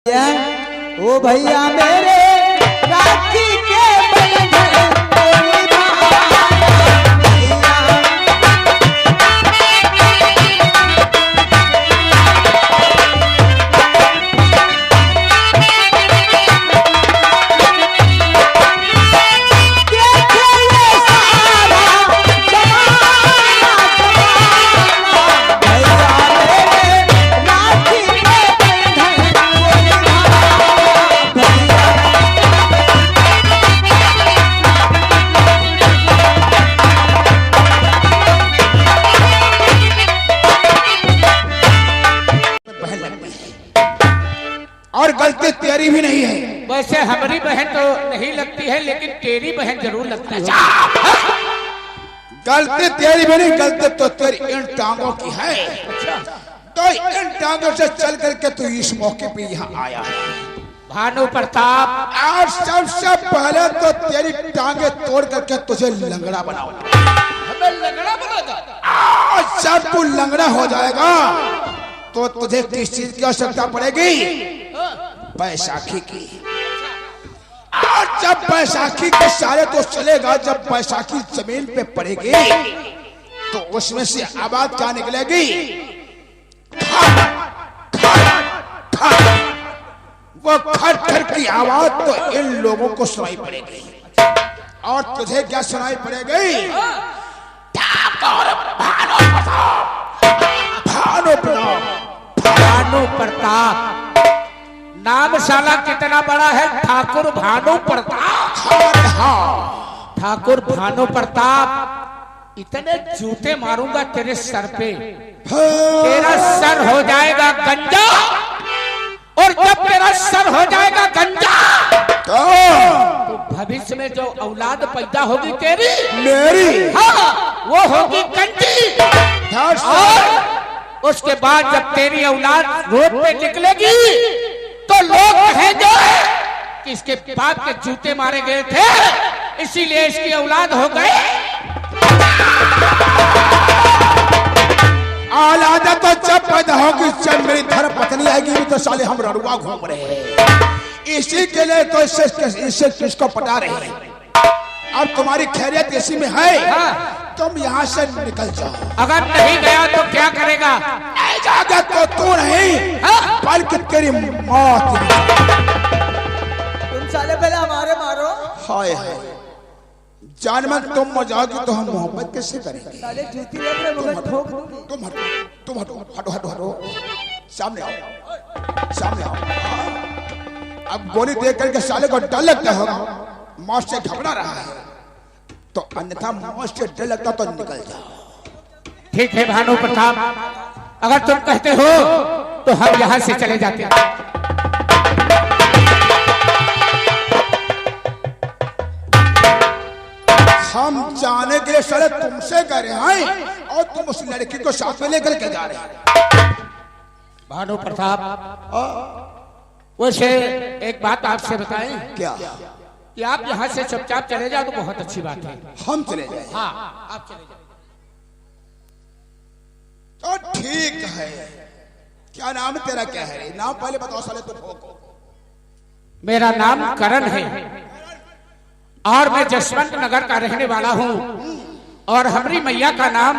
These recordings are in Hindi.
ओ भैया मेरे राखी के बंधन और गलती तेरी भी नहीं है। वैसे हमारी बहन तो नहीं लगती है, लेकिन तेरी बहन जरूर लगती है। गलती तेरी भी नहीं, गलती तो तेरी इन टांगों की है। तो इन टांगों से चल करके तू इस मौके पे यहाँ आया है। भानु प्रताप, आज सबसे पहले तो तेरी टांगे तोड़ करके तुझे लंगड़ा बनाऊंगा। हमें लंगड़ा बनाएगा? आज जब तू लंगड़ा हो जाएगा तो तुझे किस चीज की आवश्यकता पड़ेगी? बैसाखी की। आज जब बैसाखी के सारे तो चलेगा, जब बैसाखी जमीन पे पड़ेगी तो उसमें से आवाज क्या निकलेगी? वो खट खट की आवाज तो इन लोगों को सुनाई पड़ेगी। और तुझे क्या सुनाई पड़ेगी? भानु प्रताप नाम साला कितना बड़ा है, ठाकुर भानु प्रताप। ठाकुर भानु प्रताप, इतने जूते मारूंगा तेरे सर पे, तेरा सर हो जाएगा गंजा। और जब तेरा सर हो जाएगा गंजा तो भविष्य में जो औलाद पैदा होगी तेरी, मेरी, हाँ, वो होगी कंटी। और उसके बाद जब तेरी औलाद रोड पे निकलेगी तो लोग कहेंगे कि इसके बाप के जूते मारे गए थे, इसीलिए इसकी औलाद हो गई। औलाद तो जब पैदा होगी, जब मेरी धर्म पत्नी आएगी तो साले हम रड़ुआ घूम रहे हैं। इसी के लिए तो इससे किसको पटा रहे हैं। अब तुम्हारी खैरियत इसी में है। तुम यहाँ से निकल जाओ। अगर नहीं गया तो क्या करेगा? नहीं जाएगा तो तू नहीं, बल्कि तेरी मौत। तुम साले पहले हमारे मारो। हाय हाय, जान में तुम मजाओगी तो हम मोहब्बत कैसे करेंगे? साले जूती लग रहे मगर ठोक दूंगी। तुम हटो, हटो हटो हटो, सामने आओ, सामने आओ। अब गोली देख करके साले को डर लगता होगा, मौत से घबरा रहा है, तो अन्यथा मौत से डर लगता तो निकल जाओ। ठीक है भानु प्रताप, अगर तुम कहते हो तो हम यहाँ से चले जाते हैं। हम जाने के लिए साले तुमसे कह रहे हैं और तुम उस लड़की को साथ में लेकर के जा रहे हैं। भानु प्रताप, वैसे एक बात आपसे बताएं क्या? कि आप यहाँ से चुपचाप चले जाओ तो बहुत अच्छी बात है। हम चले जाए? हाँ, आप चले जाओ तो ठीक है। क्या नाम तेरा क्या है? नाम पहले बताओ साले तुम। मेरा नाम करण है और मैं जसवंत नगर का रहने वाला हूँ, और हमारी मैया का नाम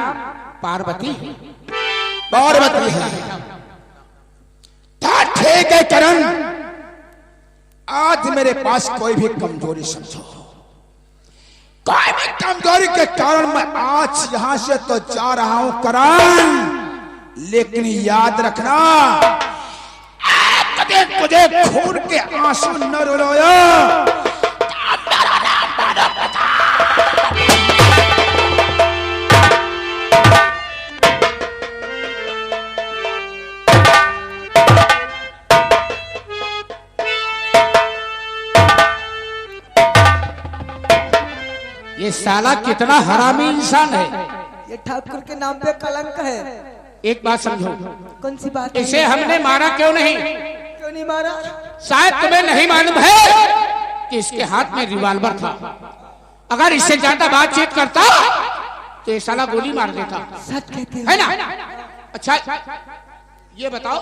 पार्वती है। पार्वती है? ठीक है करण, आज मेरे पास कोई भी कमजोरी समझो, कोई भी कमजोरी के कारण मैं आज यहां से तो जा रहा हूं करण, लेकिन याद रखना कभी तुझे खून के आंसू न रुलाया। ये साला कितना हरामी इंसान है। ये ठाकुर के नाम पे कलंक है। एक बात समझो। कौन सी बात? इसे हमने मारा क्यों नहीं? क्यों नहीं मारा? शायद तुम्हें नहीं मालूम है कि इसके हाथ में रिवॉल्वर था। अगर इससे ज्यादा बातचीत करता तो ये साला गोली मार देता। सच कहते है ना? अच्छा ये बताओ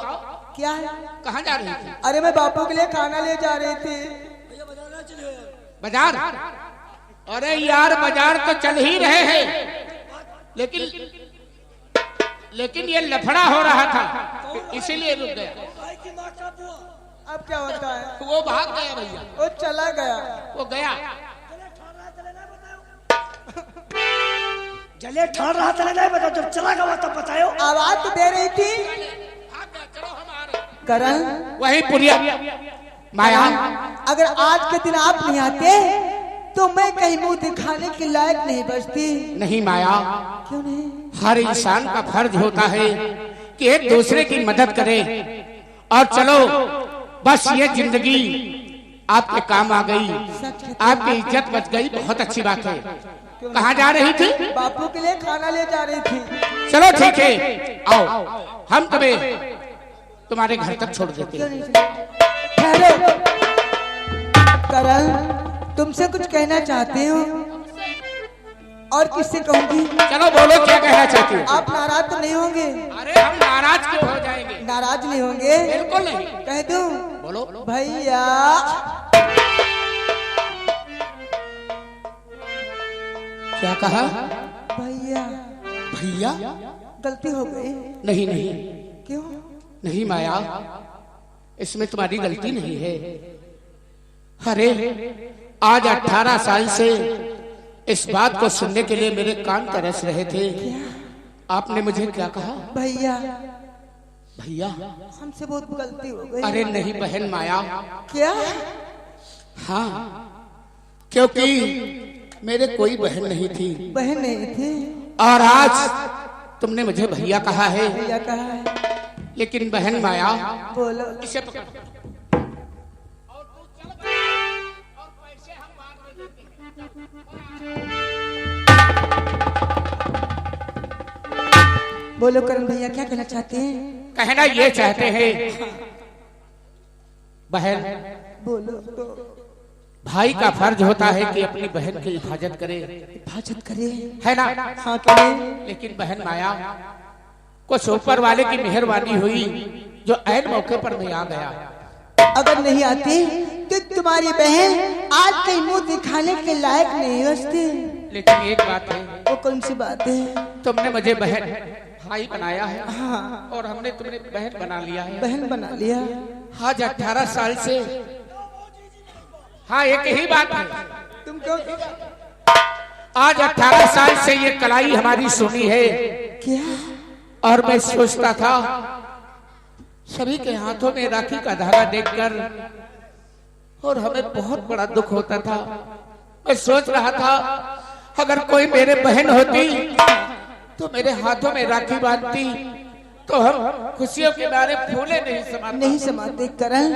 क्या है? कहाँ जा रही थी? अरे मैं बापू के लिए खाना ले जा रही थी। बाजार? अरे यार बाजार तो चल ही रहे हैं, लेकिन ये लफड़ा हो रहा था इसीलिए रुक गया। अब क्या होता है? वो भाग गया भैया, वो चला गया। वो गया। जले ठान रहा था नहीं बता, जब चला गया तब बताओ। आवाज तो दे रही थी। करण वही पुरिया माया, अगर आज के दिन आप नहीं आते तो मैं कहीं मुंह दिखाने के लायक नहीं बचती। नहीं माया, क्यों नहीं? हर इंसान का फर्ज होता है कि एक दूसरे की मदद करे। और चलो बस ये जिंदगी आपके काम आ गई, आपकी इज्जत बच गई, बहुत अच्छी बात है। कहाँ जा रही थी? बापू के लिए खाना ले जा रही थी। चलो ठीक है, आओ हम तुम्हें तुम्हारे घर तक छोड़ देते हैं। ठहरो करण, तुमसे कुछ कहना चाहती हूँ। और किससे कहूँगी? चलो बोलो क्या कहना चाहती हो? आप नाराज तो नहीं होंगे? अरे हम नाराज क्यों हो जाएंगे? नाराज नहीं होंगे? बिल्कुल नहीं। कह दूं? बोलो। भैया क्या कहा? भैया भैया? गलती हो गई। नहीं नहीं क्यों? नहीं माया, इसमें तुम्हारी गलती नहीं है। अरे आज 18 साल से इस बात को सुनने के लिए मेरे कान तरस रहे थे। आपने मुझे क्या कहा? भैया भैया? हमसे बहुत गलती हो गई। अरे नहीं बहन माया। क्या? हाँ, क्योंकि मेरे कोई बहन नहीं थी। बहन नहीं थी? और आज तुमने मुझे भैया कहा है। भैया कहा है। लेकिन बहन माया, बोलो। इसे पकड़। बोलो करण भैया, क्या कहना चाहते हैं? कहना ये चाहते हैं बहन, बोलो तो। भाई का फर्ज होता है कि अपनी बहन की हिफाजत करे। हिफाजत करे? है ना? हाँ करे। लेकिन बहन माया, कुछ ऊपर वाले की मेहरबानी हुई जो ऐन मौके पर मैं आ गया। अगर नहीं आती तो तुम्हारी बहन आज कहीं मुंह दिखाने के लायक नहीं बचती। लेकिन एक बात है। वो कौन सी बात है? तुमने मुझे बहन भाई बनाया है। हाँ। और हमने तुम्हें बहन बना लिया है। बहन बना लिया। आज 18 साल से, हाँ एक ही बात है। तुम क्यों? आज 18 साल से ये कलाई हमारी सुनी है। क्या? और मैं सोचता था सभी के हाथों में राखी का धागा देखकर, और हमें बहुत बड़ा दुख होता था। मैं सोच रहा था अगर कोई मेरे बहन होती तो मेरे हाथों में राखी बांधती तो हम खुशियों के मारे फूले नहीं समाते। करण,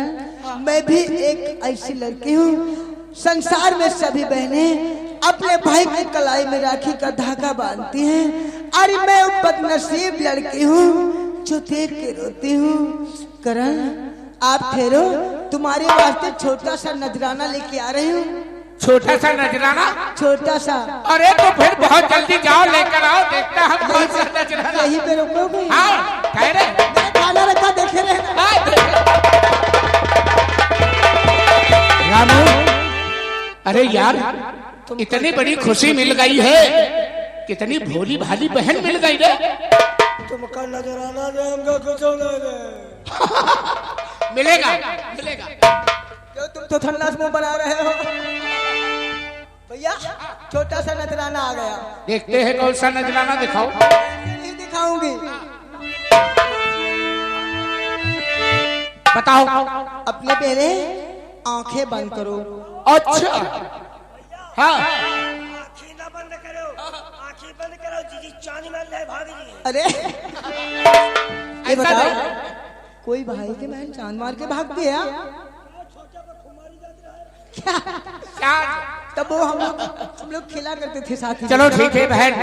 मैं भी एक ऐसी लड़की हूँ, संसार में सभी बहनें अपने भाई की कलाई में राखी का धागा बांधती हैं। अरे मैं बदनसीब लड़की हूँ जो देख के रोती हूँ। करण, आप ठहरो, तुम्हारे वास्ते छोटा सा नजराना लेके आ रही हूँ। छोटा सा नजराना? छोटा सा? अरे तो फिर बहुत जल्दी जाओ, लेकर आओ, देखता हम कौन सा नजराना। यहीं पे रुकोगे? हाँ, कह रहे खाना रखा, देखे रहे। रामू, अरे यार इतनी बड़ी खुशी मिल गई है, कितनी भोली भाली बहन मिल गई रे। तुमका नजराना देंगे कुछ नहीं दे। मिलेगा मिलेगा। क्यों तुम तो ठंडा मुंह बना रहे हो? भैया छोटा सा नजराना आ गया। देखते हैं कौन सा नजराना दिखाओ। नहीं दिखाऊंगी। बताओ। अपने पहले आंखें बंद करो। अच्छा हाँ। आँखें ना बंद करो, आँखें बंद करो। जीजी चांदी में ले भाग जी। अरे ये बताओ, कोई भाई के बहन चांद मार के भाग गया क्या? क्या? तब वो हम लोग खेला करते थे साथ ही। चलो ठीक है बहन,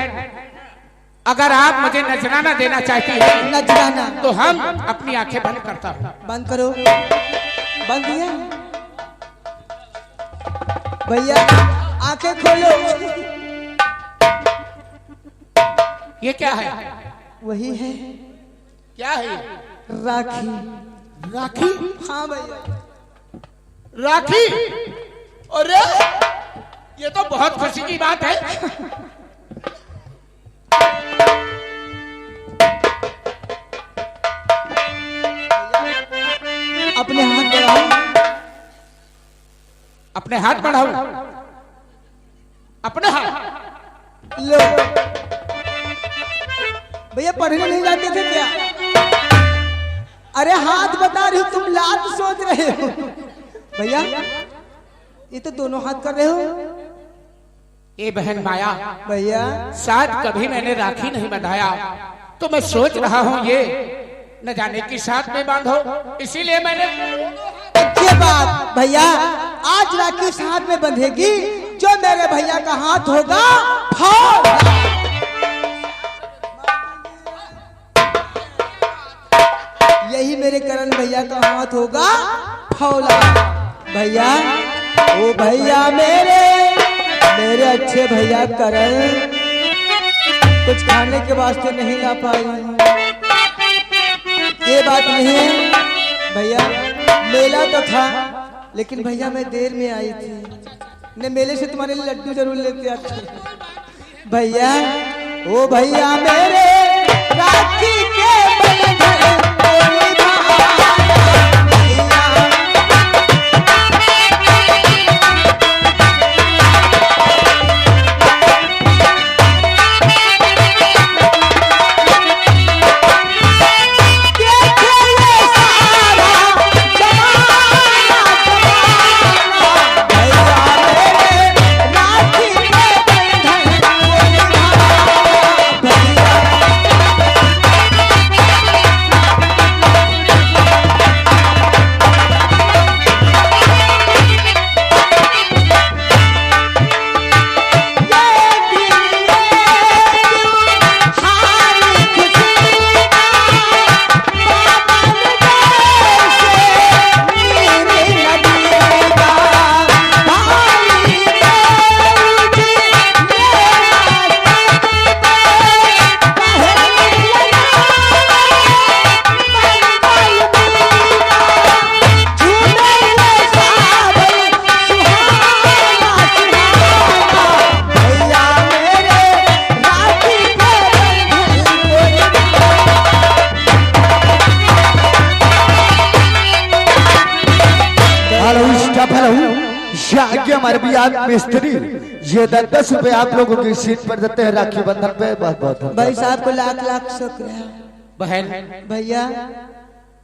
अगर आप मुझे नजराना देना चाहती हैं नजराना तो हम अपनी आंखें बंद करता हूँ। बंद करो। बंद किया? भैया आंखें खोलो। ये क्या है? वही है क्या है? राखी। राखी? हाँ भैया। राखी? अरे ये तो बहुत खुशी की बात है। अपने हाथ बढ़ाओ। अपने हाथ बढ़ाओ। अपने हाथ लो भैया, पढ़ने नहीं जाते थे क्या? अरे हाथ बता रही हो, तुम लात सोच रहे हो। भैया ये तो दोनों हाथ कर रहे हो। ए बहन माया, भैया शायद कभी मैंने राखी नहीं बंधाया, तो मैं सोच रहा हूँ ये न जाने की साथ में बांधो, इसीलिए मैंने। अच्छी बात भैया, आज राखी साथ में बंधेगी। जो मेरे भैया का हाथ होगा फौला। यही मेरे करण भैया का हाथ होगा फौला। भैया ओ भैया मेरे अच्छे भैया करण कुछ खाने के वास्ते नहीं ला पाई। ये बात नहीं है भैया, मेला तो था लेकिन भैया मैं देर में आई थी, ने मेले से तुम्हारे लिए लड्डू जरूर लेते आते। भैया ओ भैया मेरे राखी के बंधन कोई बहाना। मिस्त्री ये 10 रुपए आप लोगों की सीट पर देते हैं राखी बंधन पे। बहुत बहुत भाई साहब को लाख लाख शुक्र है। बहन भैया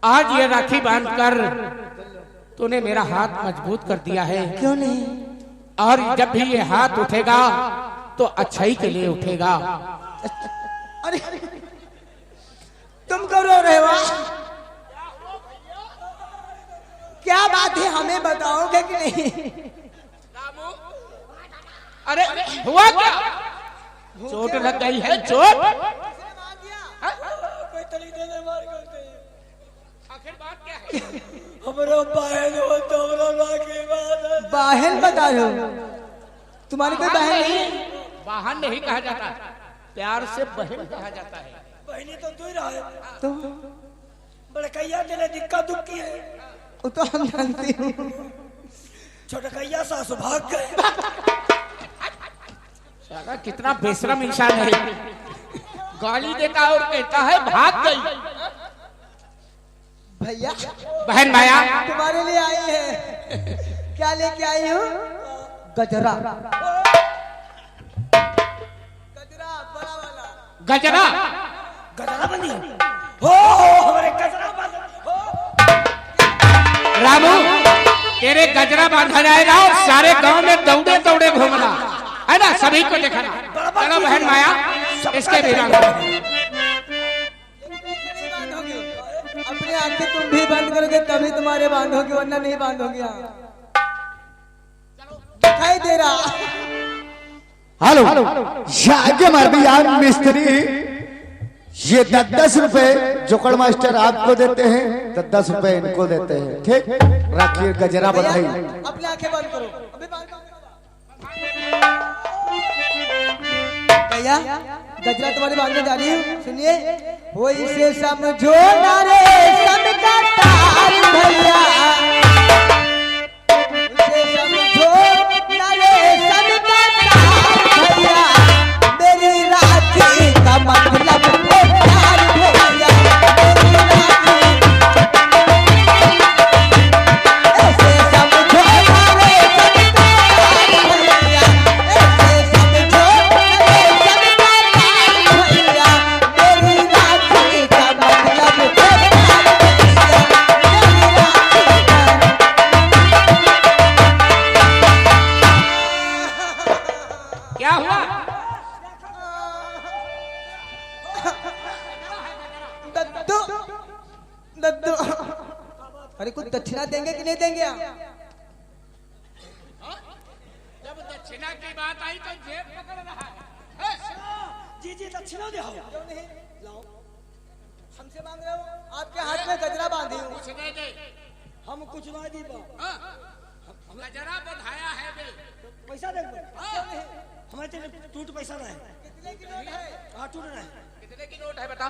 आज ये राखी बांधकर तूने मेरा हाथ मजबूत कर दिया है। क्यों नहीं? और जब भी ये हाथ उठेगा तो अच्छाई के लिए उठेगा। अरे तुम क्यों रो रहे हो? क्या बात है, हमें बताओगे कि नहीं? अरे हुआ क्या? चोट लग गई है? चोट? कोई तरीके से मार करते हैं। आखिर बात क्या है? हमारा बहन हो तो हमारा राखी बांधे। बहन बता रहे हो? तुम्हारी कोई बहन नहीं? बहन नहीं कहा जाता, प्यार से बहन कहा जाता है। बहनी तो तू ही रहा है। तो बड़कैया तेरे दिक्का दुक्की है। वो तो हम जानती हूँ। छोटकैया सासु भाग गए। साला कितना बेशरम इंसान है, गाली देता और कहता है भाग गई। भैया बहन माया तुम्हारे लिए आई है। क्या लेके आई हूँ? गजरा। गजरा बड़ा वाला। गजरा? गजरा बनी हो हमारे गजरा बंद हो। रामू तेरे गजरा बांधा जाएगा और सारे गांव में दौड़े दौड़े घूमना है ना, सभी को दिखाना। चलो बहन माया इसके भी रंग अपने आंखें तुम भी बंद करोगे तभी तुम्हारे बांधोगे, वरना नहीं बांधोगे। दिखाई दे रहा। हेलो आगे मार भी यार मिस्त्री ये 10 रुपए जोकड़ मास्टर आपको देते हैं, 10 रुपए इनको देते हैं। ठीक, राखी गजरा बधाई। अपनी आंखें बंद करो, अभी बांध दो। भैया गजरा तुम्हारे बाद में जा रही हूँ, सुनिए। वो इसे समझो ना रे सबका तार भैया, इसे समझो ना रे सबका तार भैया, मेरी राखी का मतलब है प्यार भैया, मेरी राखी। ऐसे समझो ना रे सबका तार भैया, ऐसे समझो ना रे सबका तार भैया, मेरी राखी का मतलब है प्यार भैया, मेरी राखी का। क्या हुआ? दद्दू दद्दू, अरे कुछ दक्षिणा देंगे कि नहीं देंगे आप? जब दक्षिणा की बात आई तो जेब पकड़ रहा है। जी जी दक्षिणा दे क्यों नहीं लाओ, हमसे मांग रहे हो? आपके हाथ में गजरा बांधी हूँ। कुछ नहीं दे। हम कुछ ना दी बा गजरा बंधाया है बे। पैसा दे हमारे तेरे टूट पैसा रहे कितने की नोट है? हाँ टूट रहे कितने की नोट है बता?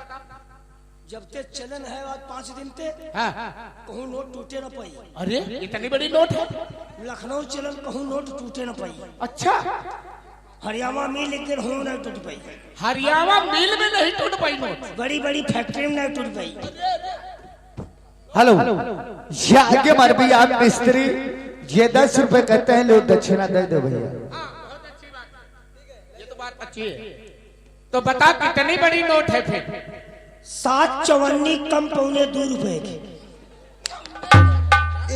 जब ते चलन है आज 5 दिन ते हाँ। कहूँ नोट टूटे न पाई। अरे इतनी बड़ी नोट है? लखनऊ चलन कहूँ नोट टूटे न पाई। अच्छा, हरियाणा मिल एक दिन हो नहीं टूट पाई। हरियाणा मिल में नहीं टूट पाई नोट। बड़ी बड़ी फैक्ट्री में नहीं टूट पाई। हेलो, ये आगे मर भी आप मिस्त्री, ये 10 रुपए कहते हैं, लो दक्षिणा दे दो भैया। बहुत अच्छी बात है, ये तो बात अच्छी है। तो बता कितनी बड़ी नोट है फिर? 7 चवन्नी कम पौने 2 रुपए की।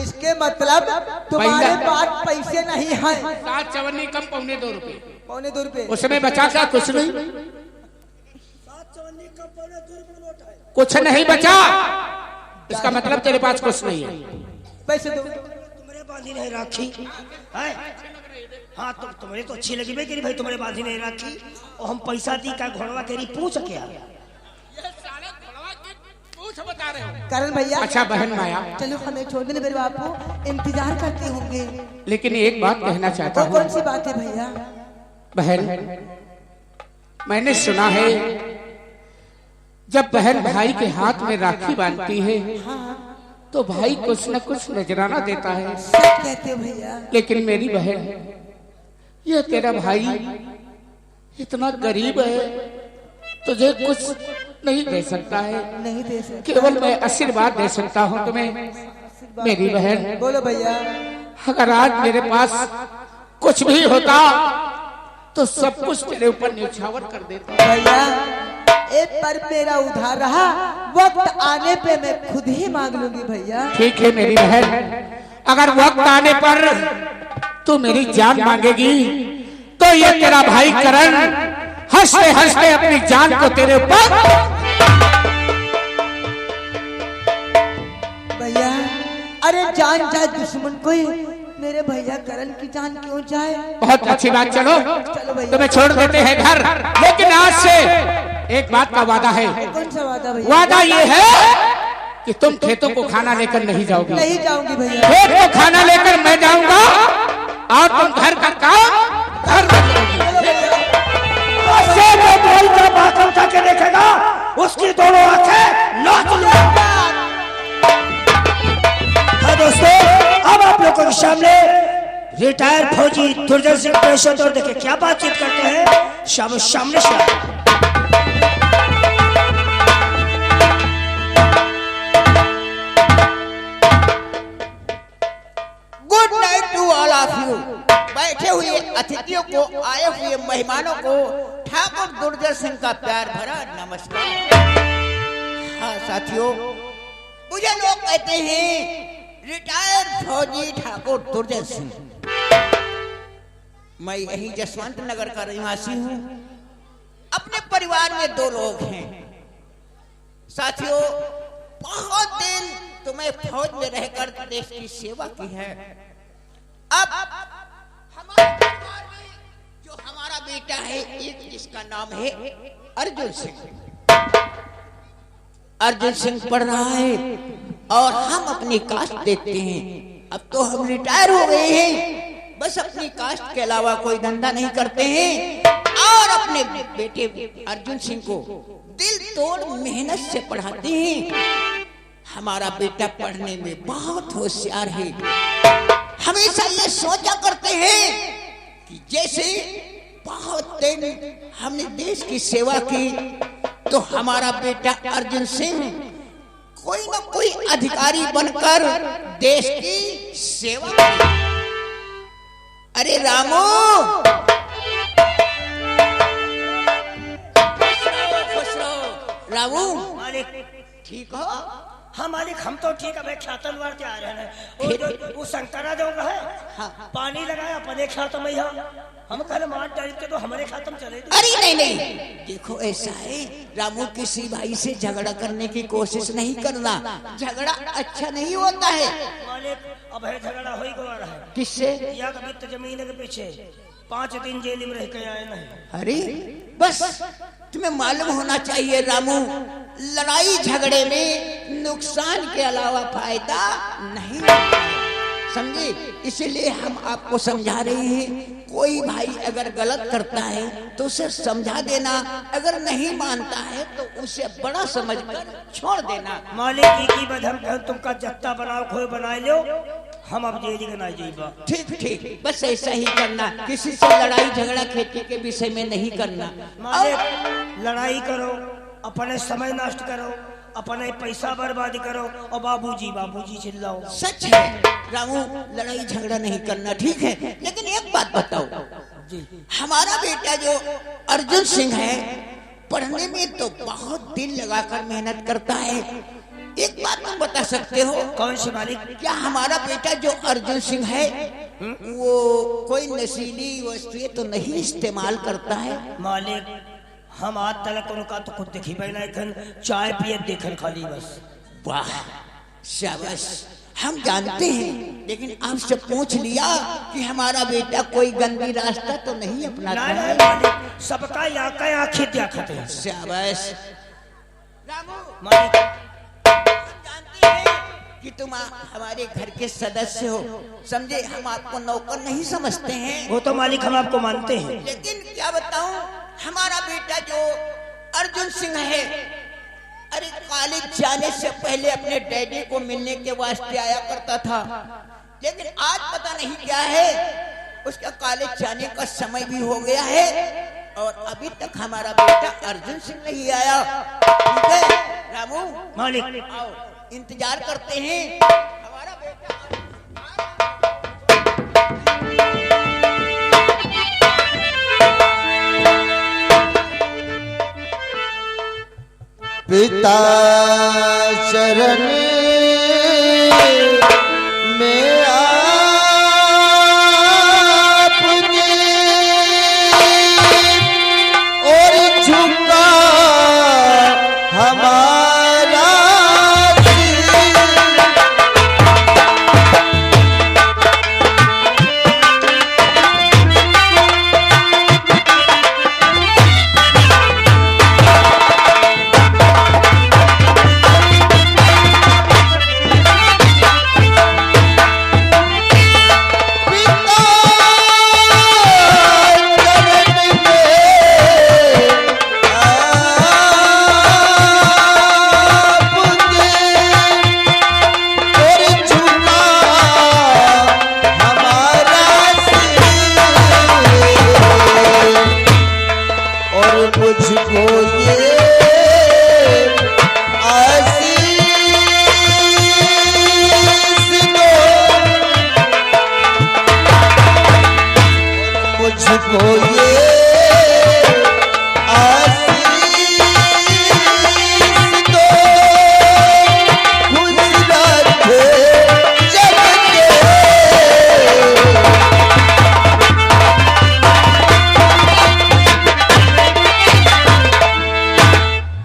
इसके मतलब तुम्हारे पैसा- पास पैसे नहीं हैं। 7 चवन्नी कम पौने 2 रुपए। पौने 2 रुपए। उसमें बचा क्या? कुछ नहीं। 7 चवन्नी कम पौने 2 रुपए नोट है। कुछ नहीं बचा, इसका मतलब तेरे पास कुछ नहीं है। पैसे दो। तुम्हारे बांधी नहीं राखी है? हाँ तो तुम्हारे तो अच्छी लगी भाई भाई, तुम्हारे बांधी नहीं राखी और हम पैसा दी का घोड़वा केरी पूछ क्या? बता रहे हो? करण भैया। अच्छा बहन माया, चलो हमें छोड़ देने, मेरे बापू इंतजार करते होंगे। लेकिन एक बात कहना चाहता वो हूँ कौन सी बात है भैया? बहन, मैंने सुना है जब बहन भाई के हाथ में राखी बांधती है तो भाई कुछ न कुछ नजराना देता है। सच कहते हो भैया। लेकिन मेरी बहन, ये तेरा भाई इतना गरीब है, तुझे कुछ नहीं दे सकता है। नहीं दे सकते। केवल मैं आशीर्वाद दे सकता हूँ तुम्हें। मेरी बहन, बोलो भैया। अगर आज मेरे पास कुछ भी होता तो सब कुछ तेरे ऊपर न्यौछावर कर देता। भैया एक पर मेरा उधार रहा, वक्त आने पे मैं खुद ही मांग लूंगी भैया। ठीक है मेरी बहन, अगर वक्त आने पर तू मेरी जान मांगेगी तो ये तेरा भाई करण हंसते हंसते अपनी जान को तेरे ऊपर। भैया अरे जान जाए दुश्मन कोई, मेरे भैया करण की जान क्यों जाए? बहुत अच्छी बात, चलो चलो भैया। तुम्हें छोड़ देते हैं घर, लेकिन आज से एक बात का वादा है। कौन सा वादा भैया? वादा ये है कि तुम खेतों को खाना लेकर नहीं जाओगी। नहीं जाऊंगी भैया। खेत को खाना लेकर मैं जाऊंगा और तुम घर का काम घर में करोगी। ऐसे जो बोल का बात उठा के देखेगा उसकी दोनों आंखें नोच लूंगा। हाँ दोस्तों, अब आप लोगों के सामने रिटायर्ड फौजी दुर्जन सिंह पेशेवर देखे क्या बातचीत करते हैं सामने से। Good night to all of you. बैठे हुए अतिथियों को, आए हुए मेहमानों को ठाकुर दुर्जन सिंह का प्यार भरा नमस्कार। हाँ साथियों, मुझे लोग कहते हैं रिटायर्ड फौजी ठाकुर दुर्जन सिंह। मैं यही जसवंत नगर का निवासी हूँ। अपने परिवार में 2 लोग हैं। साथियों, बहुत दिन तुम्हें फौज में रहकर देश की सेवा की है। अब हमारे परिवार में जो हमारा बेटा है, एक जिसका नाम है अर्जुन सिंह। अर्जुन सिंह पढ़ रहा है और हम अपनी कास्ट देखते हैं। अब तो हम रिटायर हो गए हैं, बस अपनी कास्ट के अलावा कोई धंधा नहीं करते हैं और अपने बेटे अर्जुन सिंह को दिल तोड़ मेहनत से पढ़ाते हैं। हमारा बेटा पढ़ने में बहुत होशियार है। हमेशा ये सोचा करते हैं कि जैसे बहुत दिन हमने देश की सेवा की तो हमारा बेटा अर्जुन सिंह कोई ना कोई अधिकारी बनकर देश की सेवा करे। अरे रामू, खुश रहो। रामू, मालिक ठीक हो? हाँ मालिक, हम तो ठीक है भाई, ख्यातन वार आ रहे हैं। वो संतरा जो है पानी लगाया अपने खातम में, हम कल मार डाल के तो हमारे खातम चले। अरे नहीं नहीं, देखो ऐसा है रामू, किसी भाई से झगड़ा करने की कोशिश नहीं करना। झगड़ा अच्छा नहीं होता है। मालिक अब है झगड़ा हो ही गवा रहा है। किससे? या कभी तो जमीन के पीछे 5 दिन जेल में रह के आए नहीं। अरे बस तुम्हें मालूम होना चाहिए रामू, लड़ाई झगड़े में नुकसान के अलावा फायदा नहीं होता है, समझे? इसलिए हम आपको समझा रहे हैं, कोई भाई अगर गलत करता है तो उसे समझा देना, अगर नहीं मानता है तो उसे बड़ा समझकर छोड़ देना। मालिक की बदम तुमका जत्ता बनाओ खोए बना लो, हम अब जेल के ना जाइबा। ठीक ठीक, बस ऐसा ही करना, किसी से लड़ाई झगड़ा खेती के विषय में नहीं करना। मालिक लड़ाई करो, अपने समय नष्ट करो, अपने पैसा बर्बाद करो और बाबूजी चिल्लाओ। सच है रामू, लड़ाई झगड़ा नहीं करना, ठीक है। लेकिन एक बात बताओ जी, हमारा बेटा जो अर्जुन सिंह है पढ़ने में तो बहुत दिल लगाकर मेहनत करता है। एक बात तुम बता सकते हो? कौन सी मालिक? क्या हमारा बेटा जो अर्जुन सिंह है वो कोई नशीली वस्तुएं तो नहीं इस्तेमाल करता है? मालिक हम आज तक उनका तो खुद देखी बैना, चाय पिए देखन खाली बस। वाह शाबाश, हम जानते हैं, लेकिन आपसे पूछ लिया कि हमारा बेटा कोई गंदी रास्ता तो नहीं अपनाता है। मालिक सबका आंखें आखिर देखते हैं। शाबाश रामू, मालिक हम जानते हैं कि तुम हमारे घर के सदस्य हो, समझे? हम आपको नौकर नहीं समझते हैं। वो तो मालिक हम आपको मानते हैं, लेकिन क्या बताऊं, हमारा बेटा जो अर्जुन सिंह है, अरे कॉलेज जाने से पहले अपने डैडी को मिलने के वास्ते आया करता था, लेकिन आज पता नहीं क्या है, उसका कॉलेज जाने का समय भी हो गया है और अभी तक हमारा बेटा अर्जुन सिंह नहीं आया। ठीक है रामू, मालिक आओ इंतजार करते हैं हमारा बेटा। पिता शरण में आपने और झुका हमारा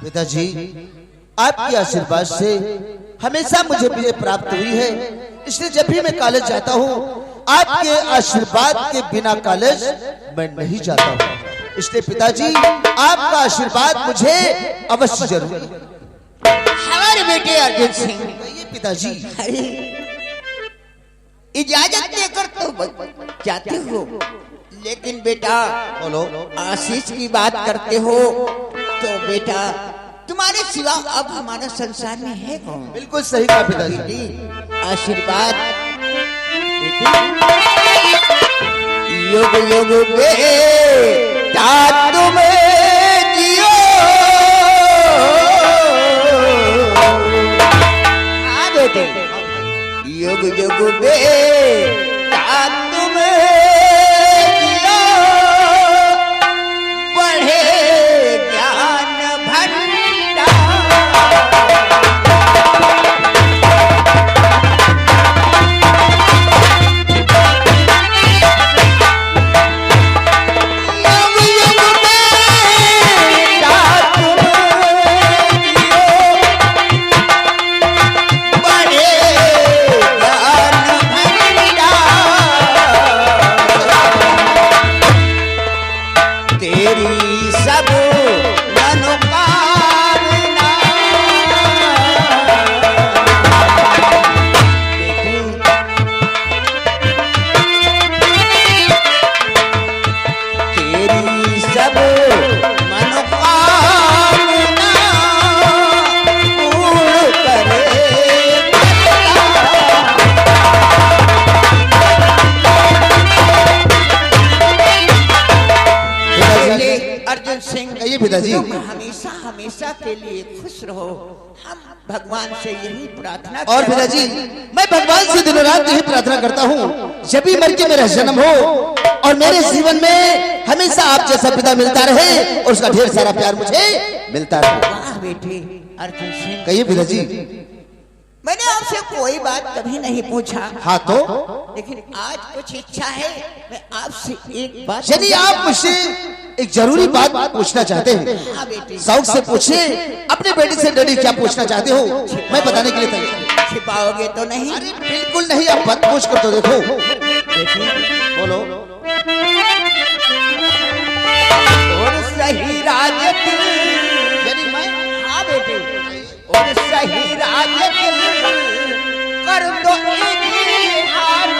पिताजी आपके आशीर्वाद से हमेशा मुझे विजय प्राप्त हुई है, इसलिए जब भी मैं कॉलेज जाता हूँ आपके आशीर्वाद के बिना कॉलेज मैं नहीं जाता हूँ। इसलिए पिताजी आपका आशीर्वाद मुझे अवश्य जरूरी है। हमारे बेटे अर्जुन सिंह, ये पिताजी अरे इजाजत देकर तो चाहते हो, लेकिन बेटा बोलो। आशीष की बात करते हो तो बेटा तुम्हारे सिवा अब हमारा संसार में है कौन? बिल्कुल सही कहा पिताजी। बेटी आशीर्वाद युग युग बेटा तुम जियो। हाँ बेटे युग युग बेटा तुम जियो, बढ़े ज्ञान भंडार। पिताजी तुम हमेशा हमेशा के लिए खुश रहो, हम भगवान से यही प्रार्थना और पिताजी मैं भगवान से दिनों रात यही प्रार्थना करता हूँ, जब भी मर के मेरा जन्म हो और मेरे जीवन में हमेशा आप जैसा पिता मिलता रहे और उसका ढेर सारा प्यार मुझे मिलता रहे। वाह बेटे अर्जुन सिंह, कहिए पिताजी। मैंने आपसे कोई बात कभी नहीं पूछा। हाँ तो लेकिन आज कुछ इच्छा है, मैं आपसे एक बात। यदि आप मुझसे एक जरूरी बात पूछना चाहते हैं, हाँ बेटे शौक से पूछिए। अपने बेटे से डैडी क्या पूछना चाहते हो, मैं बताने के लिए तैयार। छिपाओगे तो नहीं? अरे बिल्कुल नहीं, आप बात पूछ कर तो देखो। बोलो। और सही राजत यदि मैं हाँ बेटे और सही राजत कर दो एक हार।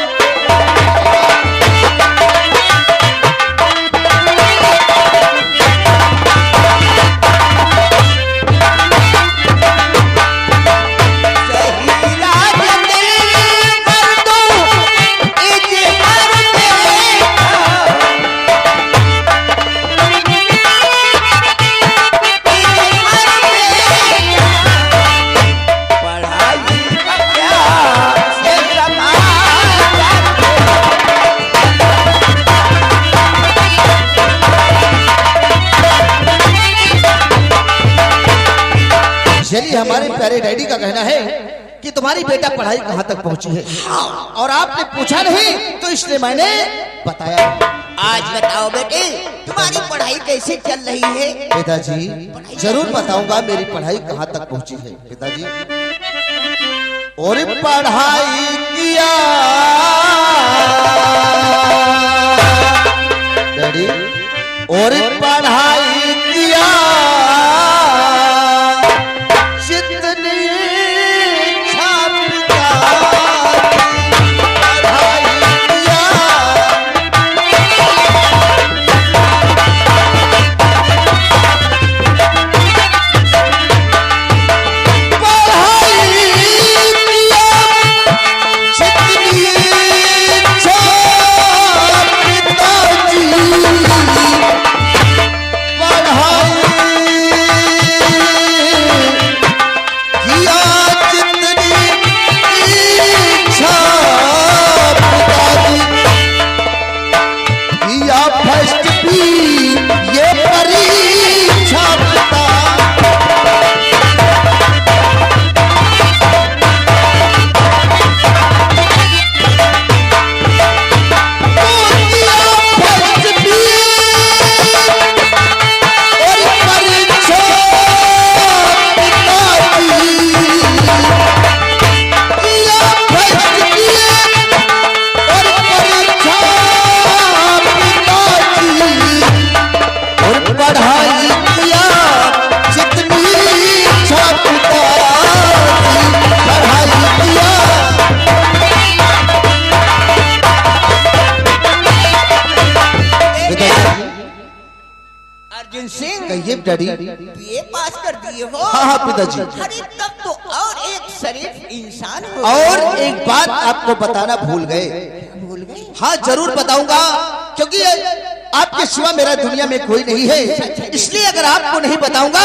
चलिए, हमारे प्यारे डैडी का कहना है कि तुम्हारी बेटा पढ़ाई कहाँ तक पहुँची है, और आपने पूछा नहीं तो इसलिए मैंने बताया। आज बताओ बेटे तुम्हारी पढ़ाई कैसे चल रही है? पिताजी जरूर बताऊंगा मेरी पढ़ाई कहाँ तक पहुँची है। पिताजी और पढ़ाई किया डैडी, और पढ़ाई किया कहिए डैडी। बीए पास कर दिए हो? हाँ हाँ पिताजी। अरे तब तो और एक शरीफ इंसान हो। और एक बात आपको बताना भूल गए। भूल गए? हाँ जरूर बताऊंगा, क्योंकि आपके सिवा मेरा दुनिया में कोई नहीं है, इसलिए अगर आपको नहीं बताऊंगा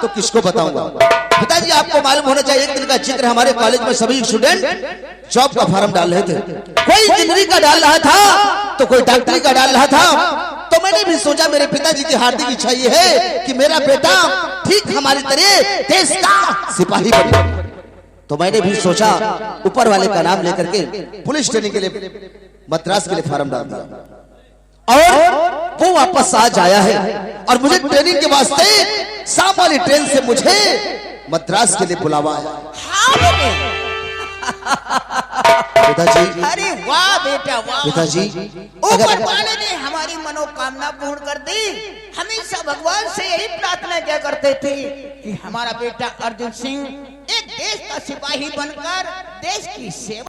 तो किसको बताऊंगा। पिताजी आपको मालूम होना चाहिए, एक दिन का जिक्र, हमारे कॉलेज में सभी स्टूडेंट जॉब का फॉर्म डाल रहे थे। कोई इंजीनियरिंग का डाल रहा था तो कोई डॉक्टरी का डाल रहा था। तो मैंने भी सोचा मेरे पिताजी की हार्दिक इच्छा ये है कि मेरा बेटा ठीक हमारी तरह देश का सिपाही बने। तो मैंने भी सोचा ऊपर वाले का नाम लेकर के पुलिस ट्रेनिंग के लिए मद्रास के लिए फॉर्म डाल दिया, और वो वापस आज आया है और मुझे ट्रेनिंग के वास्ते शाम वाली ट्रेन से मुझे मद्रास के लिए बुलावा आया। हाँ बेटे। पिताजी। अरे वाह बेटा वाह। पिताजी ऊपर वाले ने हमारी मनोकामना पूर्ण कर दी। हमेशा भगवान से यही प्रार्थना किया करते थे कि हमारा बेटा अर्जुन सिंह एक देश का सिपाही बनकर देश की सेवा